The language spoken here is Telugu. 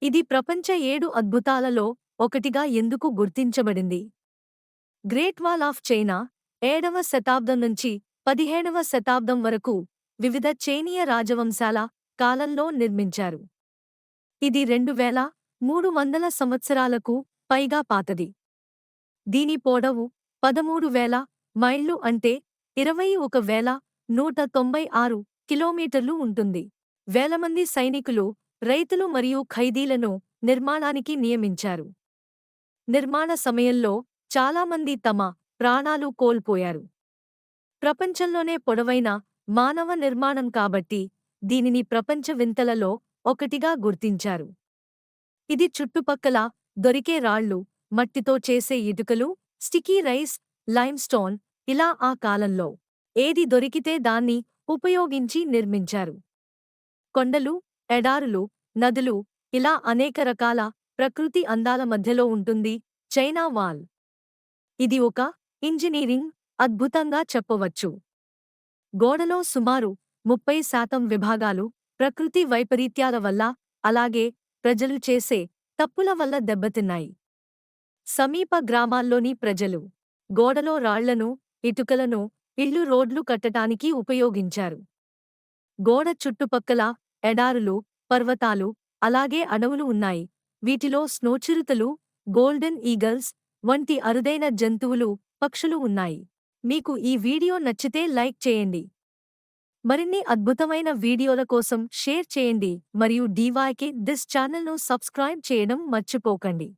ఇది ప్రపంచ 7 అద్భుతాలలో ఒకటిగా ఎందుకు గుర్తించబడింది? గ్రేట్ వాల్ ఆఫ్ చైనా 7వ శతాబ్దం నుంచి 17వ శతాబ్దం వరకు వివిధ చైనీయ రాజవంశాల కాలంలో నిర్మించారు. ఇది 2300 సంవత్సరాలకు పైగా పాతది. దీని పొడవు 13,000 మైళ్లు అంటే 21,196 కిలోమీటర్లు ఉంటుంది. వేలమంది సైనికులు, రైతులు మరియు ఖైదీలను నిర్మాణానికి నియమించారు. నిర్మాణ సమయంలో చాలామంది తమ ప్రాణాలు కోల్పోయారు. ప్రపంచంలోనే పొడవైన మానవ నిర్మాణం కాబట్టి దీనిని ప్రపంచ వింతలలో ఒకటిగా గుర్తించారు. ఇది చుట్టుపక్కల దొరికే రాళ్ళు, మట్టితో చేసే ఇటుకలు, స్టికీ రైస్, లైమ్స్టోన్ ఇలా ఆ కాలంలో ఏది దొరికితే దాన్ని ఉపయోగించి నిర్మించారు. కొండలు, ఎడారులు, నదులు ఇలా అనేక రకాల ప్రకృతి అందాల మధ్యలో ఉంటుంది చైనా వాల్. ఇది ఒక ఇంజనీరింగ్ అద్భుతంగా చెప్పవచ్చు. గోడలో సుమారు 30% విభాగాలు ప్రకృతి వైపరీత్యాల వల్ల, అలాగే ప్రజలు చేసే తప్పుల వల్ల దెబ్బతిన్నాయి. సమీప గ్రామాల్లోని ప్రజలు గోడలో రాళ్లను, ఇటుకలను ఇళ్లు, రోడ్లు కట్టటానికి ఉపయోగించారు. గోడ చుట్టుపక్కల ఎడారులు, పర్వతాలు, అలాగే అడవులు ఉన్నాయి. వీటిలో స్నోచిరుతలు, గోల్డెన్ ఈగల్స్ వంటి అరుదైన జంతువులు, పక్షులు ఉన్నాయి. మీకు ఈ వీడియో నచ్చితే లైక్ చేయండి. మరిన్ని అద్భుతమైన వీడియోల కోసం షేర్ చేయండి మరియు DYK దిస్ ఛానల్ను సబ్స్క్రైబ్ చేయడం మర్చిపోకండి.